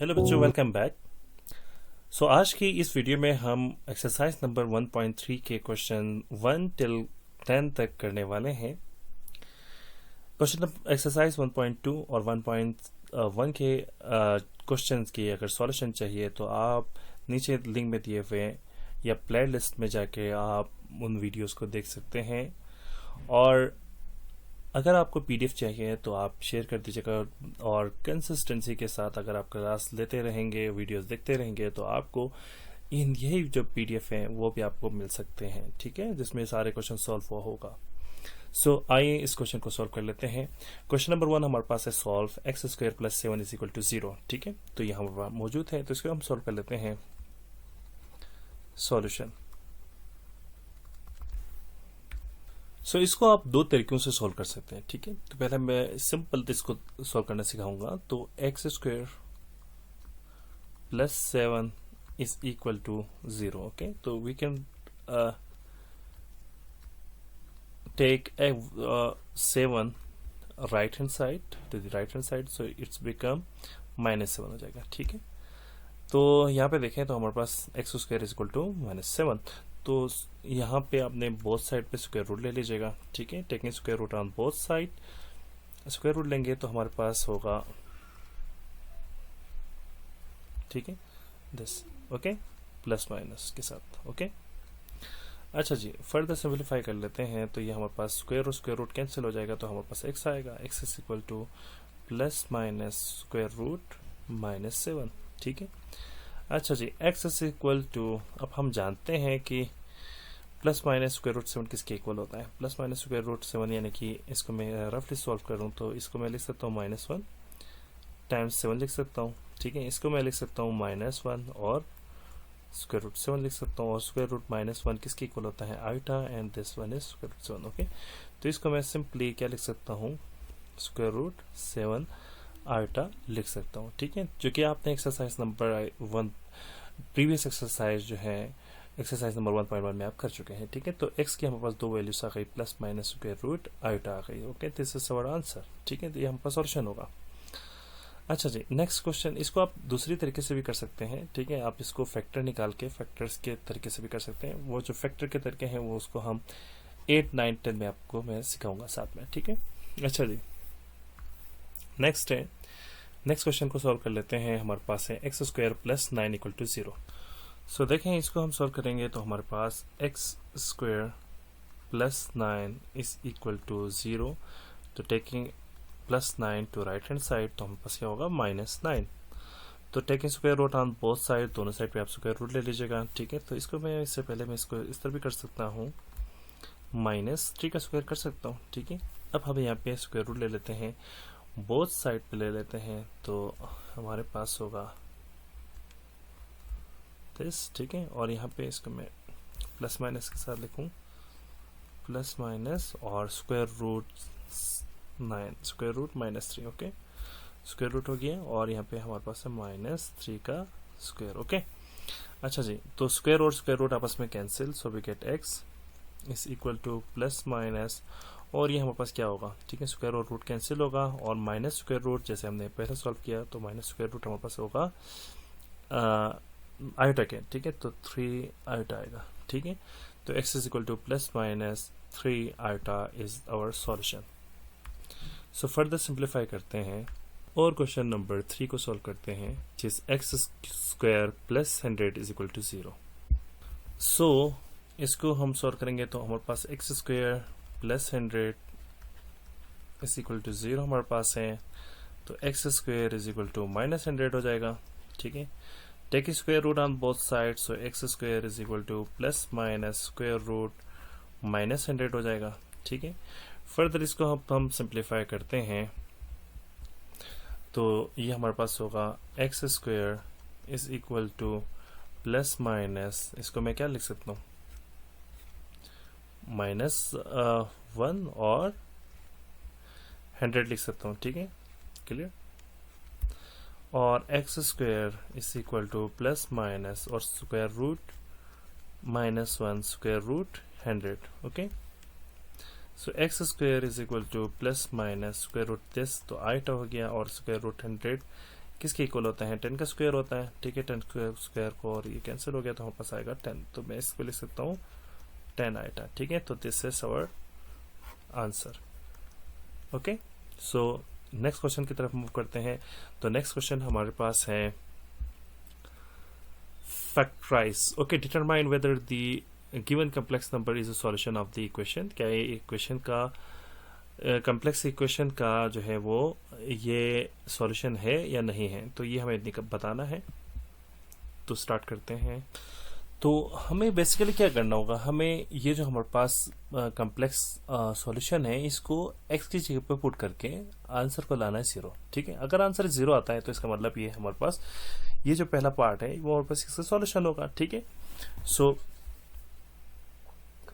Hello बच्चों, welcome back. आज की इस वीडियो में हम एक्सरसाइज नंबर 1.3 के क्वेश्चन 1 टिल 10 तक करने वाले हैं। एक्सरसाइज 1.2 और 1.1 के क्वेश्चंस की अगर सॉल्यूशन चाहिए तो आप नीचे लिंक में दिए हुए या प्ले लिस्ट में जाके आप उन वीडियोस को देख सकते हैं। और अगर आपको पीडीएफ चाहिए तो आप शेयर कर दीजिएगा, और कंसिस्टेंसी के साथ अगर आप क्लास लेते रहेंगे, वीडियोस देखते रहेंगे, तो आपको यही जो पीडीएफ है वो भी आपको मिल सकते हैं, ठीक है, जिसमें सारे क्वेश्चन सॉल्व हुआ होगा। आइए इस क्वेश्चन को सॉल्व कर लेते हैं। क्वेश्चन नंबर 1 हमारे पास है solve x square plus 7 is equal to 0, ठीक है। तो यहाँ मौजूद है, तो इसको हम सॉल्व कर लेते हैं। सॉल्यूशन। इसको आप दो तरीकों से सॉल्व कर सकते हैं, ठीक है। तो पहले मैं सिंपल इसको सॉल्व करना सिखाऊंगा। तो x square plus 7 is equal to 0, okay. तो we can take 7 right hand side to the right hand side, so it's become -7 हो जाएगा, ठीक है। तो यहाँ पे देखें तो हमारे पास x square is equal to -7। तो यहाँ पे आपने बोथ साइड पे स्क्वायर रूट ले लीजिएगा, ठीक है। Taking square root on both side, square root लेंगे तो हमारे पास होगा, ठीक है, दिस, ओके, प्लस माइनस के साथ, ओके। अच्छा जी, फर्दर सिंप्लीफाई कर लेते हैं। तो ये हमारे पास स्क्वायर और स्क्वायर रूट कैंसिल हो जाएगा, तो हमारे पास एक्स आएगा। X is equal to plus minus square root -7, ठीक है। अच्छा जी, x इज इक्वल टू, अब हम जानते हैं कि प्लस माइनस स्क्वायर रूट 7 किसके इक्वल होता है। प्लस माइनस स्क्वायर रूट 7 यानी कि इसको मैं रफली सॉल्व करूं तो इसको मैं लिख सकता हूँ -1 टाइम्स 7 लिख सकता हूँ, ठीक है। इसको मैं लिख सकता हूँ -1 और स्क्वायर रूट 7 लिख सकता हूँ, और स्क्वायर रूट -1 किसके इक्वल होता है, iota, and this one is square root 7, okay. तो इसको मैं सिंपली क्या लिख सकता हूँ, स्क्वायर रूट 7 आइटा लिख सकता हूँ, ठीक है। जो कि आपने एक्सरसाइज नंबर 1 प्रीवियस एक्सरसाइज जो है एक्सरसाइज नंबर 1.1 में आप कर चुके हैं, ठीक है। तो x की हमारे पास दो वैल्यूज आ गई, plus minus square root iota आ गई, okay. This is our answer, ठीक है। तो ये हमारे पास सॉल्यूशन होगा। अच्छा जी, नेक्स्ट क्वेश्चन, इसको आप दूसरी तरीके से भी कर सकते हैं, ठीक है। आप इसको फैक्टर निकाल के फैक्टर्स के तरीके से भी कर सकते हैं। वो जो फैक्टर के तरीके हैं वो उसको हम 8, 9, 10 में आपको मैं सिखाऊंगा साथ में, ठीक है। अच्छा जी, नेक्स्ट क्वेश्चन को सॉल्व कर लेते हैं। हमारे पास है x square plus 9 equal to 0। देखें, इसको हम सॉल्व करेंगे तो हमारे पास x square plus 9 is equal to 0। तो taking plus 9 to right hand side, तो हमारे पास क्या होगा, -9। तो taking square root on both side, दोनों साइड पे आप स्क्वायर रूट ले लीजिएगा, ठीक है। तो इसको मैं इससे पहले मैं इसको इस तरह भी कर सकता हूँ, -3 का स्क्वायर कर सकता हूँ, ठीक है। अब हम यहाँ पे स्क्वायर रूट ले लेते हैं, बोथ साइड पे ले लेते हैं, तो हमारे पास होगा दिस, ठीक है। और यहाँ पे इसको मैं प्लस माइनस के साथ लिखूं, प्लस माइनस और square root 9 square root -3, okay. Square root हो गया, और यहाँ पे हमारे पास है -3 का स्क्वायर, ओके। अच्छा जी, तो स्क्वायर और स्क्वायर रूट आपस में cancel, so we get x is equal to plus minus, और ये हमारे पास क्या होगा, ठीक है, स्क्वायर और रूट कैंसिल होगा, और माइनस स्क्वायर रूट जैसे हमने पहले सॉल्व किया, तो माइनस स्क्वायर रूट हमारे पास होगा आइटा के, ठीक है। तो 3 आइटा आएगा, ठीक है। तो x is equal to plus minus 3 iota is our solution. Further simplify करते हैं और क्वेश्चन नंबर 3 को सॉल्व करते हैं, जिस x square plus 100 is equal to 0। इसको हम सॉल्व करेंगे तो हमारे पास x square plus 100 is equal to 0 हमारे पास है। तो x square is equal to -100 हो जाएगा, ठीक है। Take square root on both side, so x square is equal to plus minus square root -100 हो जाएगा, ठीक है। फर्दर इसको हम सिंप्लीफाई करते हैं, तो ये हमारे पास होगा x square is equal to plus minus, इसको मैं क्या लिख सकता हूँ, -1 और 100 लिख सकता हूँ, ठीक है, क्लियर। और x square is equal to plus minus और square root -1 square root 100, okay. So x square is equal to plus minus square root this, तो आइटा हो गया, और स्क्वायर रूट 100 किसके इक्वल होता है, 10 का स्क्वायर होता है, ठीक है। 10 स्क्वायर को और ये कैंसिल हो गया तो हमारे पास आएगा 10, तो मैं इसको लिख सकता हूँ 10 आइटा, ठीक है। तो this is our answer, okay. So next question की तरफ मूव करते हैं। तो नेक्स्ट क्वेश्चन हमारे पास है factorise, okay. Determine whether the given complex number is a solution of the equation, क्या ये इक्वेशन का कॉम्प्लेक्स इक्वेशन का जो है वो ये सॉल्यूशन है या नहीं है, तो ये हमें बताना है। तो स्टार्ट करते हैं। तो हमें बेसिकली क्या करना होगा, हमें ये जो हमारे पास कॉम्प्लेक्स सॉल्यूशन है इसको x की जगह पे पुट करके आंसर को लाना है 0, ठीक है। अगर आंसर 0 आता है तो इसका मतलब ये हमारे पास ये जो पहला पार्ट है वो हमारे पास इसका सॉल्यूशन होगा, ठीक है। सो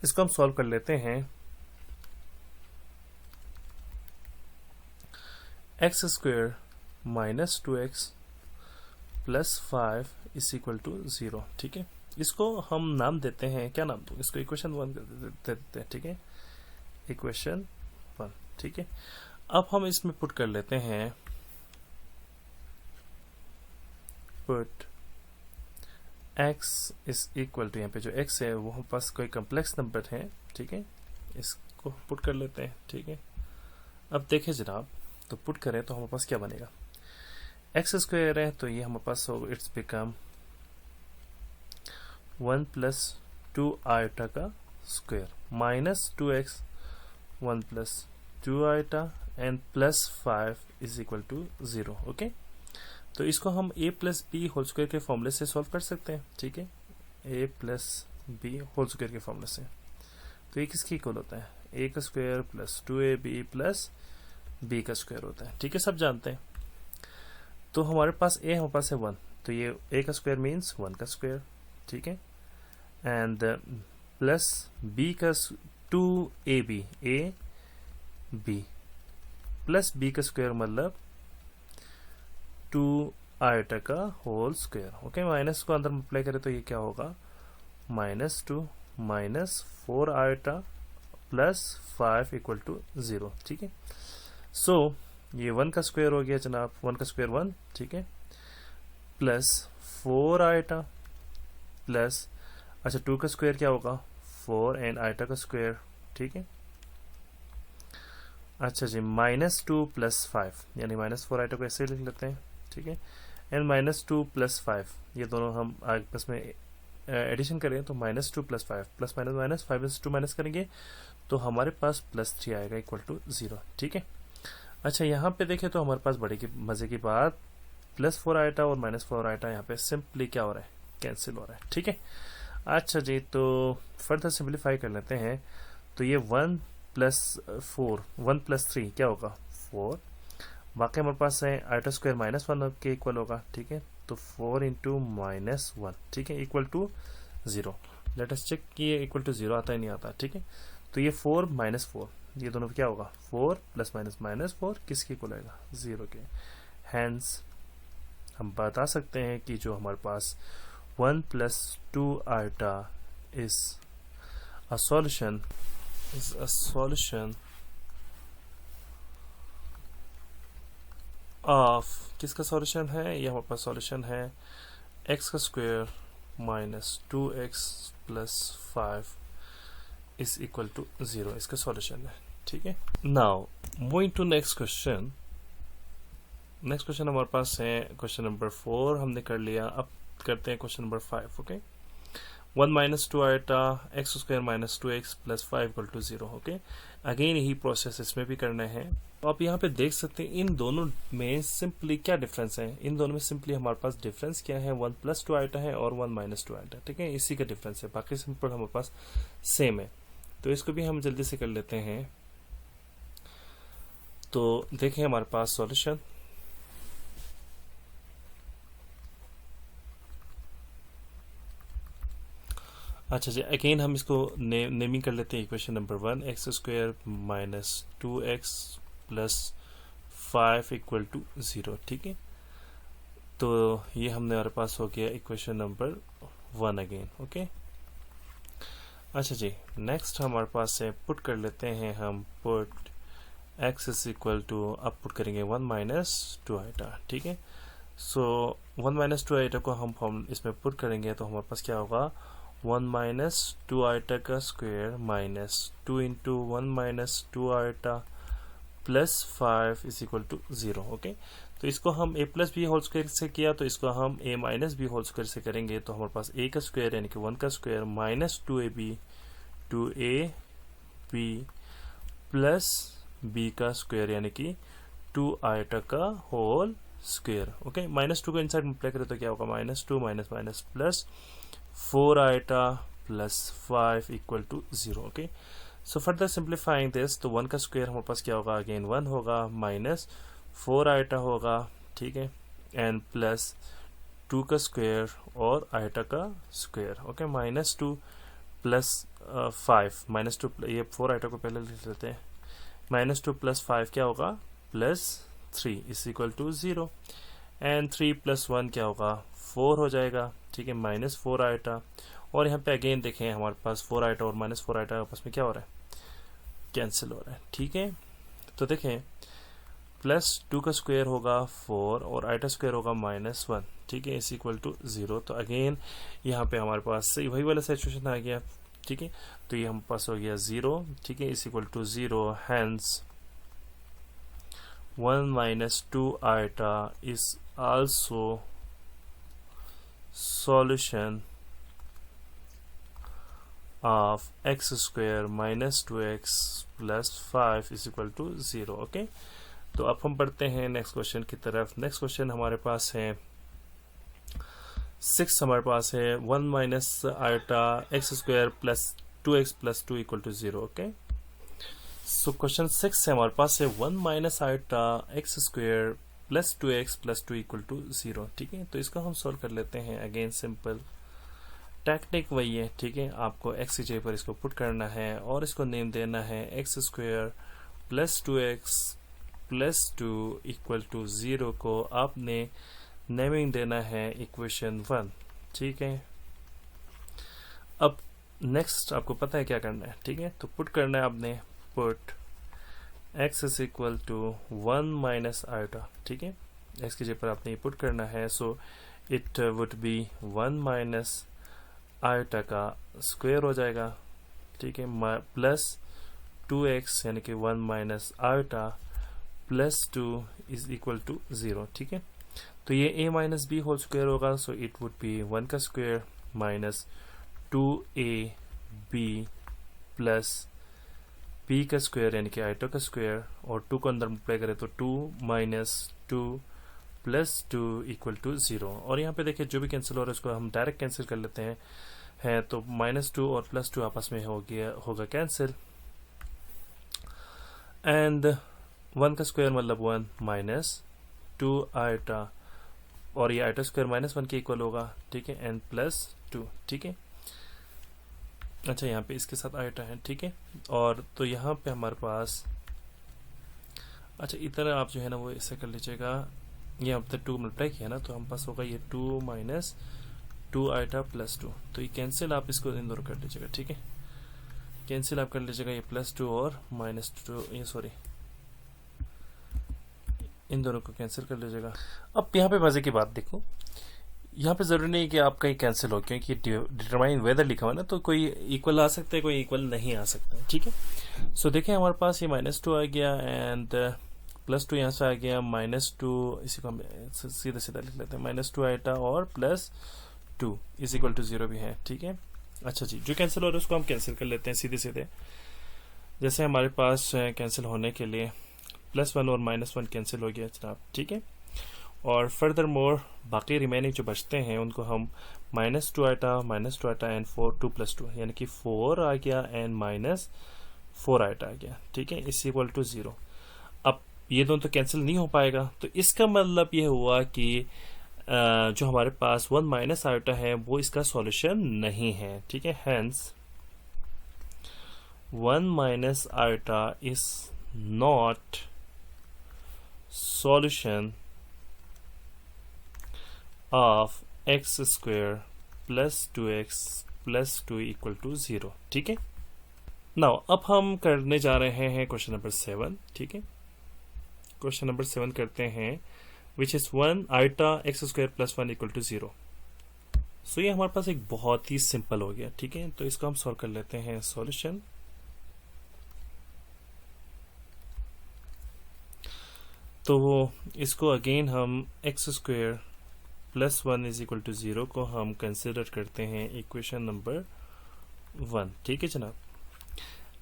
इसको हम सॉल्व कर लेते हैं। x square minus 2x plus 5 is equal to 0, ठीक है। इसको हम नाम देते हैं, क्या नाम दूं इसको, इक्वेशन 1 देते हैं, ठीक है, इक्वेशन 1, ठीक है। अब हम इसमें पुट कर लेते हैं, put x is equal to, यहाँ पे जो x है वो हमारे पास कोई कॉम्प्लेक्स नंबर है, ठीक है। इसको पुट कर लेते हैं, ठीक है। अब देखें जनाब, तो पुट करें तो हमारे पास क्या बनेगा, x स्क्वायर है तो ये हमारे पास होगा, इट्स बिकम 1 प्लस 2 आइटा का square minus 2x 1 plus 2 iota and plus 5 is equal to 0, okay. तो इसको हम a plus B whole square के फॉर्मूले से सॉल्व कर सकते हैं, ठीक है, a plus B whole square के फॉर्मूले से। तो ये किसकी इक्वल होता है, a का square plus 2ab plus b का स्क्वायर होता है, ठीक है, सब जानते हैं। तो हमारे पास a हमारे पास है 1, तो ये a का स्क्वायर मीन्स 1 का स्क्वायर, ठीक है, एंड प्लस b का 2ab a b plus b का स्क्वायर मतलब 2 आइटा का होल स्क्वायर, ओके। माइनस को अंदर अप्लाई करें तो ये क्या होगा, minus 2 minus 4 iota plus 5 equal to 0, ठीक है। सो ये 1 का स्क्वायर हो गया जनाब, 1 का स्क्वायर 1, ठीक है, प्लस 4 आइटा प्लस, अच्छा 2 का स्क्वायर क्या होगा 4 एंड आइटा का स्क्वायर, ठीक है। अच्छा जी, माइनस 2 प्लस 5 यानी माइनस 4 आइटा को ऐसे लिख लेते हैं, ठीक है, एंड माइनस 2 प्लस 5 ये दोनों हम आपस में एडिशन करें तो minus 2 plus 5 plus minus minus 5 में से 2 माइनस करेंगे तो हमारे पास प्लस 3 आएगा इक्वल टू 0, ठीक है। अच्छा यहाँ पे देखें तो हमारे पास बड़े की मजे की बात, प्लस 4 आइटा और माइनस 4 आइटा यहाँ पे सिंपली क्या हो रहा है, कैंसिल हो रहा है, ठीक है। अच्छा जी, तो फर्दर सिंप्लीफाई कर लेते हैं। तो ये 1 प्लस 4 1 प्लस 3 क्या होगा 4, बाकी हमारे पास है आइटा स्क्वायर माइनस 1 के इक्वल होगा, ठीक है। तो 4 इंटू माइनस 1, ठीक है, equal to 0। Let us check कि ये इक्वल टू 0 आता है नहीं आता, ठीक है। तो ये 4 माइनस 4 ये दोनों क्या होगा 4 प्लस माइनस माइनस 4 किसके इक्वल आएगा 0 के। हैंस हम बता सकते हैं कि जो हमारे पास 1 plus 2 iota is a solution of, किसका सॉल्यूशन है, ये हमारे पास सॉल्यूशन है x का square minus 2x plus 5 is equal to 0, इसका सॉल्यूशन है, ठीक है। Now moving to next question. Next question हमारे पास है क्वेश्चन नंबर 4 हमने कर लिया, अब करते हैं question number 5, okay. 1 minus 2 iota x square minus 2x plus 5 equal to 0, okay. Again यही प्रोसेस इसमें भी करना है। तो आप यहाँ पे देख सकते हैं इन दोनों में सिंपली क्या डिफरेंस है, इन दोनों में सिंपली हमारे पास डिफरेंस क्या है, 1 प्लस 2 आइटा है और 1 माइनस 2 आइटा, ठीक है, इसी का डिफरेंस है, बाकी सिंपल हमारे पास सेम है। तो इसको भी हम जल्दी से कर लेते हैं। तो देखें हमारे पास सॉल्यूशन, अच्छा जी, अगेन हम इसको नेमिंग कर लेते हैं। Equation number 1 x square minus 2x plus 5 equal to 0, ठीक है। तो ये हमने हमारे पास हो गया इक्वेशन नंबर 1 अगेन, ओके। अच्छा जी, नेक्स्ट हमारे पास है पुट कर लेते हैं हम, put x is equal to, अब पुट करेंगे 1 माइनस 2 आइटा, ठीक है। सो 1 माइनस 2 आइटा को हम इसमें पुट करेंगे तो हमारे पास क्या होगा, 1 माइनस 2 आइटा का square minus 2 into 1 minus 2 iota plus 5 is equal to 0। Okay, तो इसको हम a plus B whole square से किया, तो इसको हम a minus B whole square से करेंगे तो हमारे पास a का स्क्वायर यानी कि 1 का square minus 2ab 2ab plus b का स्क्वायर यानी कि 2 आइटा का होल स्क्वायर। ओके, माइनस 2 को इनसाइड मल्टीप्लाई करें तो क्या होगा, minus 2 minus minus plus 4 iota plus 5 equal to 0। Okay, so further simplifying this, तो 1 का स्क्वायर हमारे पास क्या होगा, अगेन 1 होगा माइनस 4 आइटा होगा, ठीक है, एंड प्लस 2 का स्क्वायर और आइटा का square. Okay, minus 2 plus 5 minus 2, ये 4 आइटा को पहले लिख लेते हैं, माइनस 2 प्लस 5 क्या होगा, plus 3 is equal to 0, and 3 plus 1 क्या होगा, 4 हो जाएगा, ठीक है, माइनस 4 आइटा। और यहाँ पे अगेन देखें हमारे पास 4 आइटा और माइनस 4 आइटा आपस में क्या हो रहा है, कैंसिल हो रहा है, ठीक है। तो देखें प्लस 2 का स्क्वायर होगा 4 और आइटा स्क्वायर होगा माइनस 1, ठीक है, इज इक्वल टू 0। तो अगेन यहाँ पे हमारे पास वही वाला सिचुएशन आ गया, ठीक है, तो ये हमारे पास हो गया 0, ठीक है, is equal to 0, hence 1 minus 2 iota is also solution of x square minus 2x plus 5 is equal to 0। Okay, तो अब हम बढ़ते हैं नेक्स्ट क्वेश्चन की तरफ। नेक्स्ट क्वेश्चन हमारे पास है 6, हमारे पास है 1 minus iota x square plus 2x plus 2 equal to 0। Okay, so question 6 है हमारे पास है 1 minus iota x square plus 2x plus 2 equal to 0, ठीक है। तो इसको हम सॉल्व कर लेते हैं। अगेन सिंपल टेक्निक वही है, ठीक है, आपको x की जगह पर इसको पुट करना है और इसको नेम देना है x square plus 2x plus 2 equal to 0 को आपने नेमिंग देना है इक्वेशन 1, ठीक है। अब नेक्स्ट आपको पता है क्या करना है, ठीक है, तो पुट करना है आपने, put x is equal to 1 minus iota, ठीक है, x की जगह पर आपने पुट करना है। So it would be 1 minus iota का स्क्वायर हो जाएगा, ठीक है, प्लस 2x यानी कि 1 minus iota plus 2 is equal to 0, ठीक है। तो ये a minus B whole square होगा, सो इट वुड बी 1 का square minus 2ab plus b का स्क्वायर यानी कि आइटा का स्क्वायर, और 2 को अंदर मल्टीप्लाई करें तो 2 माइनस 2 प्लस 2 इक्वल टू 0। और यहाँ पे देखिए जो भी कैंसिल हो रहा है उसको हम डायरेक्ट कैंसिल कर लेते हैं तो माइनस 2 और प्लस 2 आपस में होगा कैंसिल, एंड 1 का स्क्वायर मतलब 1 माइनस 2 आइटा, और ये आइटा स्क्वायर माइनस 1 के इक्वल होगा, ठीक है, एंड प्लस 2, ठीक है। अच्छा, यहाँ पे इसके साथ आइटा है, ठीक है, और तो यहाँ पे हमारे पास, अच्छा इतना आप जो है ना वो ऐसे कर लीजिएगा, ये अब तक 2 मल्टीप्लाई किया ना तो हम पास होगा ये 2 माइनस 2 आइटा प्लस 2, तो ये कैंसिल आप इसको इन दोनों कर लीजिएगा, ठीक है, कैंसिल आप कर लीजिएगा ये प्लस 2 और माइनस 2, ये सॉरी इन दोनों को कैंसिल कर लीजिएगा। अब यहाँ पे मजे की बात देखो, यहाँ पे जरूरी नहीं कि आपका ही कैंसिल हो, क्योंकि डिटरमाइन वेदर लिखा हुआ ना, तो कोई इक्वल आ सकता है, कोई इक्वल नहीं आ सकता, ठीक है। सो देखिए हमारे पास ये माइनस 2 आ गया एंड प्लस 2 यहाँ से आ गया, माइनस 2, इसी को हम सीधा सीधा लिख लेते हैं, माइनस 2 आइटा और प्लस 2 इज इक्वल टू 0 भी है, ठीक है। अच्छा जी, जो कैंसिल हो रहा है उसको हम कैंसिल कर लेते हैं सीधे सीधे, जैसे हमारे पास कैंसिल होने के लिए +1 और -1 कैंसिल हो गया जनाब, ठीक है। और फर्दर मोर बाकी रिमेनिंग जो बचते हैं उनको हम -2 आइटा एंड 2 + 2 यानी कि 4 आ गया एंड -4 आइटा आ गया, ठीक है, इज इक्वल टू 0। अब ये दोनों तो कैंसिल नहीं हो पाएगा, तो इसका मतलब ये हुआ कि जो हमारे पास 1 माइनस आइटा है वो इसका सॉल्यूशन नहीं है, ठीक है। Hence 1 minus iota is not solution of x square plus 2x plus 2 equal to 0, ठीक है। नाउ अब हम करने जा रहे हैं क्वेश्चन नंबर 7, ठीक है। क्वेश्चन नंबर 7 करते हैं which is 1 iota x square plus 1 equal to 0। So ये हमारे पास एक बहुत ही सिंपल हो गया, ठीक है। तो इसको हम सॉल्व कर लेते हैं। सॉल्यूशन, तो इसको अगेन हम x square plus 1 is equal to 0 को हम कंसिडर करते हैं इक्वेशन नंबर 1, ठीक है जनाब।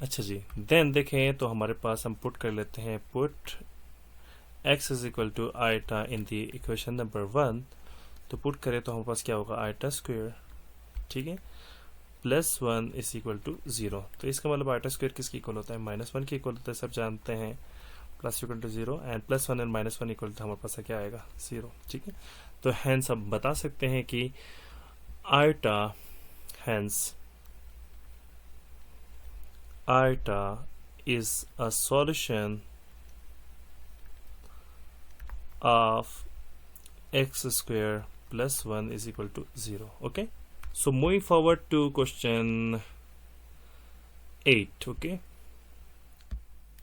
अच्छा जी, देन देखें तो हमारे पास हम पुट कर लेते हैं, put x is equal to iota in the equation number 1। तो पुट करें तो हमारे पास क्या होगा, आइटा स्क्वायर, ठीक है, प्लस 1 इज इक्वल टू 0। तो इसका मतलब आइटा स्क्वायर किसकी इक्वल होता है, -1 की इक्वल होता है, सब जानते हैं। Plus equal to 0 and plus 1 and -1 equal to हमारे पास क्या आएगा, 0, ठीक है। तो हेंस हम बता सकते हैं कि iota, hence iota is a solution of x square plus 1 is equal to 0. Okay, so moving forward to question 8. Okay,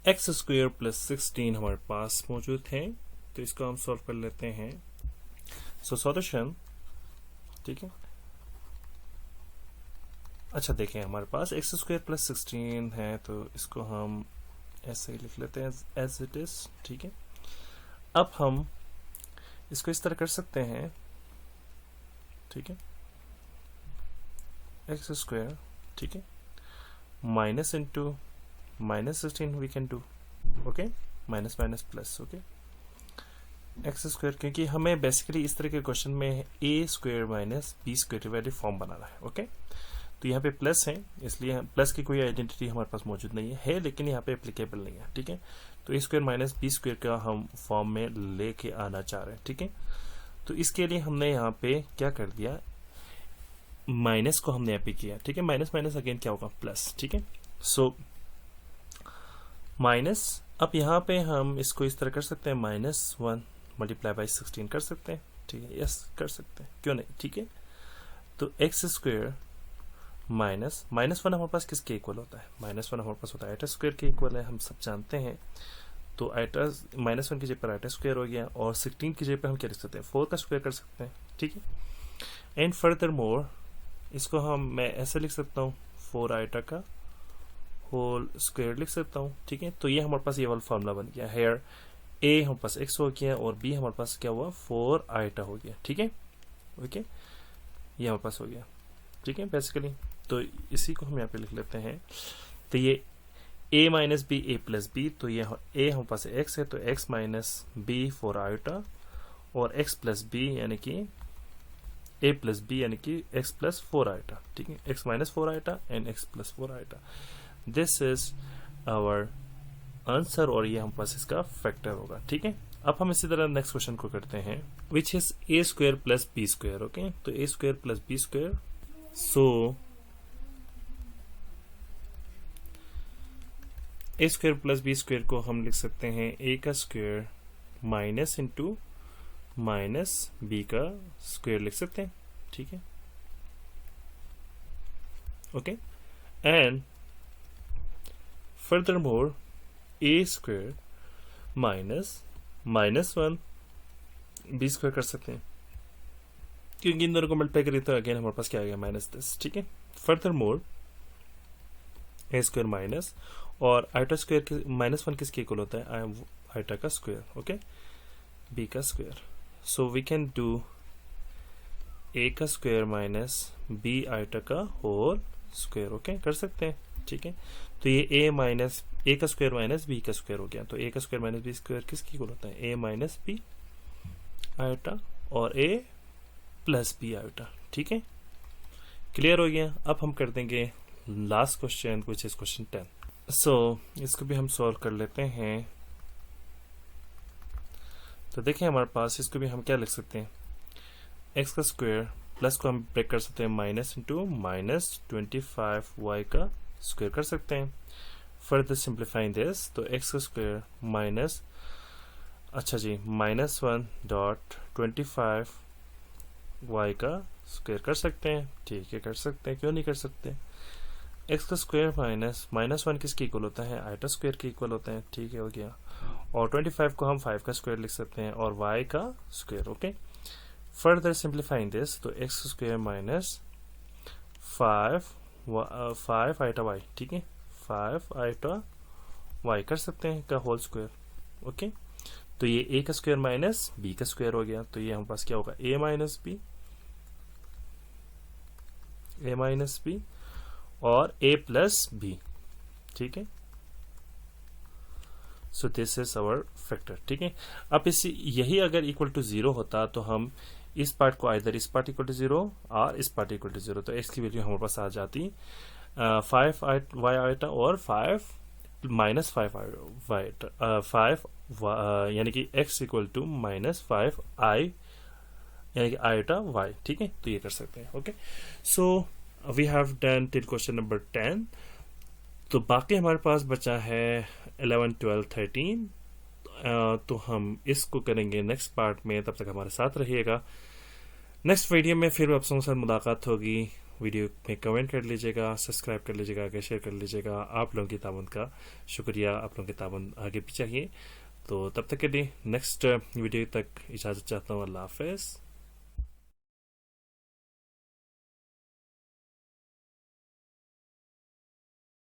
x square plus 16 हमारे पास मौजूद है, तो इसको हम सॉल्व कर लेते हैं। so solution, ठीक है। अच्छा देखें, हमारे पास एक्स स्क्वायर प्लस 16 है, तो इसको हम ऐसे ही लिख लेते हैं एज इट इज, ठीक है। अब हम इसको इस तरह कर सकते हैं, ठीक है, एक्स स्क्वायर, ठीक है, minus into -16 we can do, okay, minus minus plus, okay, x square, क्योंकि हमें बेसिकली इस तरह के क्वेश्चन में a square minus b square वाली फॉर्म बनाना है, ओके। तो यहाँ पे प्लस है, इसलिए प्लस की कोई आइडेंटिटी हमारे पास मौजूद नहीं है, लेकिन यहाँ पे एप्लीकेबल नहीं है, ठीक है। तो a square minus b square का हम फॉर्म में लेके आना चाह रहे हैं, ठीक है। तो इसके लिए हमने यहाँ पे क्या कर दिया, माइनस को हमने यहाँ पे किया, ठीक है। माइनस माइनस अगेन क्या होगा, प्लस, ठीक है। सो माइनस, अब यहाँ पे हम इसको इस तरह कर सकते हैं, -1 मल्टीप्लाई बाई 16 कर सकते हैं, ठीक है, यस कर सकते हैं, क्यों नहीं, ठीक है। तो एक्स स्क्वायर माइनस -1 हमारे पास किसके इक्वल होता है, -1 हमारे पास होता है आइटा स्क्वायर के इक्वल है, हम सब जानते हैं। तो आइटा -1 की जगह पर आइटा स्क्वायर हो गया, और 16 की जगह पर हम क्या लिख सकते हैं, 4 का स्क्वायर कर सकते हैं, ठीक है। एंड फर्दर मोर, इसको मैं ऐसे लिख सकता हूँ, 4 आइटा का होल स्क्वायर लिख सकता हूँ, ठीक है। तो ये हमारे पास ये वाला फॉर्मूला बन गया। हेयर ए हमारे पास x हो गया और b हमारे पास क्या हुआ, 4 आइटा हो गया, ठीक है, ओके, ये हमारे पास हो गया, ठीक है बेसिकली। तो इसी को हम यहाँ पे लिख लेते हैं। तो ये a minus b a plus b, तो ये a हमारे पास x है, तो x माइनस बी 4 आइटा, और x प्लस बी यानी कि a प्लस बी यानी कि x प्लस 4 आइटा, ठीक है, x minus 4 iota and x plus 4 iota. This is our answer, और ये हमारे पास इसका फैक्टर होगा, ठीक है। अब हम इसी तरह नेक्स्ट क्वेश्चन को करते हैं, which is a square plus b square, okay. तो a square plus b square, so a square plus b square को हम लिख सकते हैं ए का square minus into minus b का स्क्वायर लिख सकते हैं, ठीक है, okay. And furthermore a square minus -1 b square कर सकते हैं, क्योंकि इन दोनों को मल्टीप्लाई करें तो अगेन हमारे पास क्या आ गया, -10, ठीक है। Furthermore a square minus, और आइटा स्क्वायर -1 किसके इक्वल होता है, आइटा का स्क्वायर, ओके, बी का square. So we can do a का स्क्वायर माइनस बी आइटा का होल स्क्वायर, ओके, कर सकते हैं, ठीक है। तो ये ए का स्क्वायर माइनस बी का स्क्वायर हो गया। तो ए का स्क्वायर माइनस बी स्क्वायर किसके इक्वल होता है, ए माइनस बी आइटा और ए प्लस बी आइटा, ठीक है, क्लियर हो गया। अब हम कर देंगे last question, which is question 10। सो इसको भी हम सॉल्व कर लेते हैं। तो देखिए हमारे पास इसको भी हम क्या लिख सकते हैं, एक्स का स्क्वायर प्लस को हम ब्रेक कर सकते हैं माइनस इंटू -25y का स्क्वायर कर सकते हैं। फर्दर सिंप्लीफाइंग दिस, तो एक्स का स्क्वायर माइनस, अच्छा जी, -1.25y का स्क्वायर कर सकते हैं, ठीक है, कर सकते हैं, क्यों नहीं कर सकते। एक्स का स्क्वायर माइनस -1 किसके इक्वल होता है, आइटा स्क्वायर के इक्वल होता है, ठीक है, हो गया। और 25 को हम 5 का स्क्वायर लिख सकते हैं और y का square, okay. Further simplifying this, तो x square minus 5 iota y, ठीक है, 5 आइटा y कर सकते हैं का होल स्क्वायर, ओके। तो ये a का स्क्वायर माइनस b का स्क्वायर हो गया, तो ये हमारे पास क्या होगा, a माइनस b और a प्लस b, ठीक है। So this is our factor, ठीक है। अब इसी यही अगर इक्वल टू 0 होता तो हम इस पार्ट को आइदर इस पार्ट इक्वल टू 0 और इस पार्ट इक्वल टू 0, तो x की वैल्यू हमारे पास आ जाती 5 y आइटा और 5 माइनस 5 y 5 यानी कि x इक्वल टू -5 i यानी कि आइटा y, ठीक है। तो ये कर सकते हैं, okay. So we have done till question number 10। तो बाकी हमारे पास बचा है 11, 12, 13। तो हम इसको करेंगे नेक्स्ट पार्ट में, तब तक हमारे साथ रहिएगा। नेक्स्ट वीडियो में फिर आप सबके साथ मुलाकात होगी। वीडियो में कमेंट कर लीजिएगा, सब्सक्राइब कर लीजिएगा, आगे शेयर कर लीजिएगा। आप लोगों की ताबन का शुक्रिया, आप लोगों की ताबन आगे भी चाहिए। तो तब तक के लिए नेक्स्ट वीडियो तक इजाज़त चाहता हूँ। अल्लाह हाफ़िज़।